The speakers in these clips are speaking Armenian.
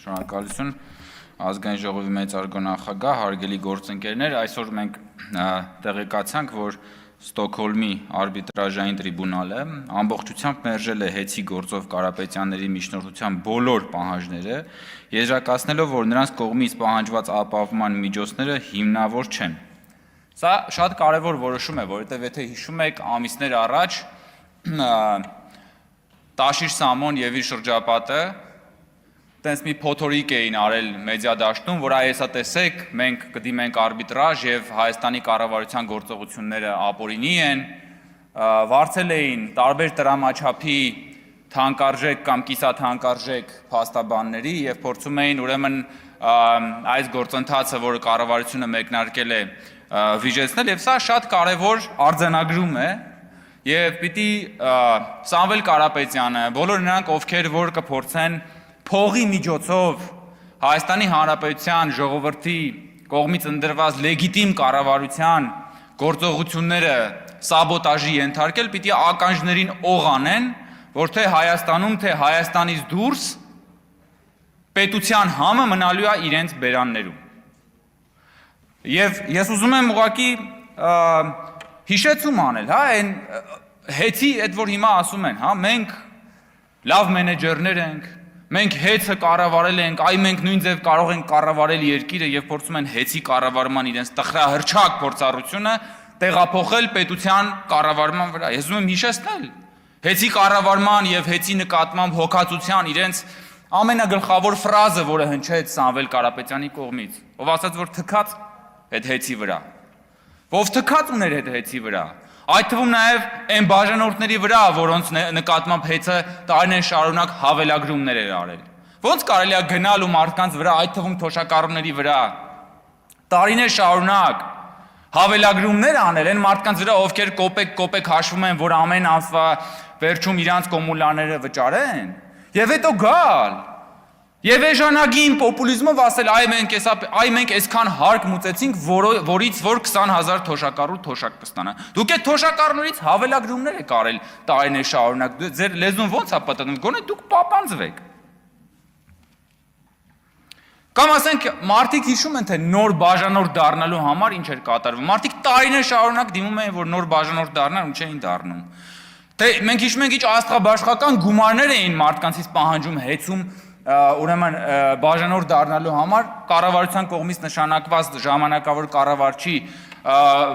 Շնորհակալություն ազգային ժողովի մեծարգո նախագահ, հարգելի գործընկերներ, այսօր մենք տեղեկացանք, որ Ստոկհոլմի արբիտրաժային տրիբունալը ամբողջությամբ մերժել է Հեցի գործով Կարապետյանների միջնորդության բոլոր պահանջները, եզրակացնելով, որ նրանց կողմից պահանջված ապահովման միջոցները հիմնավոր չեն։ Սա շատ կարևոր որոշում է, որովհետև եթե հիշում եք, ամիսներ առաջ Տաշիր Սամոն եւ իր շրջապատը տենց մի փոթորիկ էին արել մեդիա դաշտում, որ այսա տեսեք, մենք կդիմենք արբիտրաժ եւ Հայաստանի կառավարության գործողությունները ապօրինի են, վարձել էին տարբեր տրամաչափի թանկարժեք կամ կիսաթանկարժեք փաստաբանների եւ փորձում էին ուրեմն այս գործընթացը, որը կառավարությունը մեկնարկել է, վիժեցնել եւ սա շատ կարեւոր արձանագրում է եւ պիտի Սամվել Կարապետյանը, բոլոր նրանք, ովքեր որ կփորձեն փողի միջոցով Հայաստանի Հանրապետության ժողովրդի կողմից ընտրված լեգիտիմ կառավարության գործողությունները սաբոտաժի ենթարկել, պիտի ականջներին օղ անեն, որ թե Հայաստանում, թե Հայաստանից դուրս պետության համը մնալու է իրենց բերաններում։ Եվ ես ուզում եմ ուղղակի հիշեցում անել, այն Հեցի այդ որ հիմա ասում են, մենք լավ մենեջերներ ենք, մենք Հեցը կառավարել ենք, մենք նույն ձև կարող ենք կառավարել երկիրը եւ փորձում են Հեցի կառավարման իրենց տխրահրճակ փորձառությունը տեղափոխել պետության կառավարման վրա։ Ես ուզում եմ հիշեցնել Հեցի կառավարման եւ Հեցի նկատմամբ հոգացության իրենց ամենագլխավոր ֆրազը, որը հնչեց Սամվել Կարապետյանի կողմից, ով ասաց, որ թքած այդ Հեցի վրա, ով թքած ուներ այդ Հեցի վրա, այդ թվում նաև այն բաժանորդների վրա, որոնց նկատմամբ Հեցը տարիներ շարունակ հավելագրումներ էր արել։ Ոնց կարելի է գնալ ու մարդկանց վրա, այդ թվում թոշակառուների վրա, տարիներ շարունակ հավելագրումներ անել այն մարդկանց վրա, ովքեր կոպեկ հաշվում են, որ ամեն ամսվա վերջում իրանց կոմունալները վճարեն, եւ հետո գալ եւ էժանագին պոպուլիզմով ասել, մենք այսքան հարկ մուծեցինք, որից որ 20,000 թոշակառու թոշակ կստանա։ Դուք այդ թոշակառուներից հավելագրումներ եք արել տարիներ շարունակ, ձեր լեզուն ո՞նց է պատտնում, գոնե դուք պապանձվեք։ Կամ ասենք, մարդիկ հիշում են, թե նոր բաժանորդ դառնալու համար ինչ էր կատարվում։ Մարդիկ տարիներ շարունակ դիմում էին, որ նոր բաժանորդ դառնան ու չէին դառնում։ Թե մենք հիշում ենք, ինչ աստղաբաշխական գումարներ էին մարդկանցից պահանջում Հեցում ուրեմն բաժանորդ դառնալու համար կառավարության կողմից նշանակված ժամանակավոր կառավարչի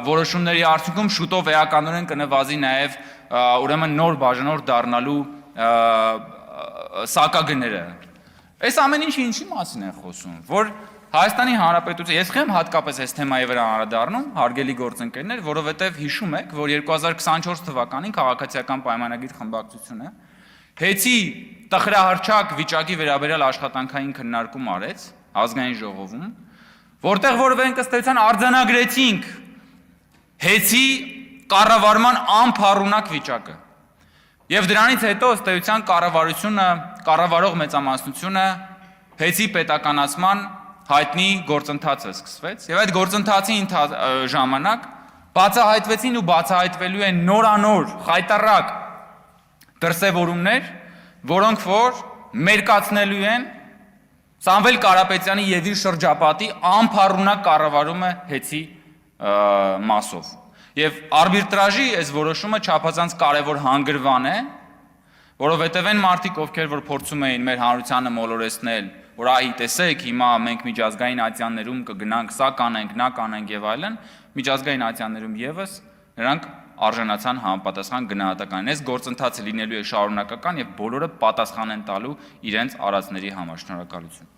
որոշումների արդյունքում շուտով էականորեն կնվազի նաև ուրեմն նոր բաժանորդ դառնալու սակագները։ Այս ամեն ինչը ինչի մասին է խոսում, որ Հայաստանի Հանրապետություն, ես խեմ հատկապես այս թեմայի վրա անդրադառնում, հարգելի գործընկերներ, որովհետև հիշում եք, որ 2024 թվականին քաղաքացիական պայմանագիր խմբակցությունը Հեցի տխրահրճակ վիճակի վերաբերյալ աշխատանքային քննարկում արեց ազգային ժողովում, որտեղ որ մենք ըստ էության արձանագրեցինք Հեցի կառավարման անփառունակ վիճակը։ Եվ դրանից հետո ըստ էության կառավարությունը, կառավարող մեծամասնությունը Հեցի պետականացման հայտնի գործընթացը սկսվեց, եւ այդ գործընթացի ժամանակ բացահայտվեցին ու բացահայտվելու են նորանոր խայտառակ դրսևորումներ, որոնք որ մերկացնելու են Սամվել Կարապետյանի եւ իր շրջապատի անփառունակ կառավարումը Հեցի մասով։ Եւ արբիտրաժի այս որոշումը չափազանց կարեւոր հանգրվան է, որովհետեւ այն մարդիկ, ովքեր որ փորձում էին մեր հանրությանը մոլորեցնել, որ տեսեք, հիմա մենք միջազգային ատյաններում կգնանք, սա կանենք, նա կանենք եւ այլն, միջազգային ատյաններում եւս նրանք արժանացան համապատասխան գնահատականին։ Այս գործընթացը լինելու է շարունակական եւ բոլորը պատասխան են տալու իրենց արածների համար։ Շնորհակալություն։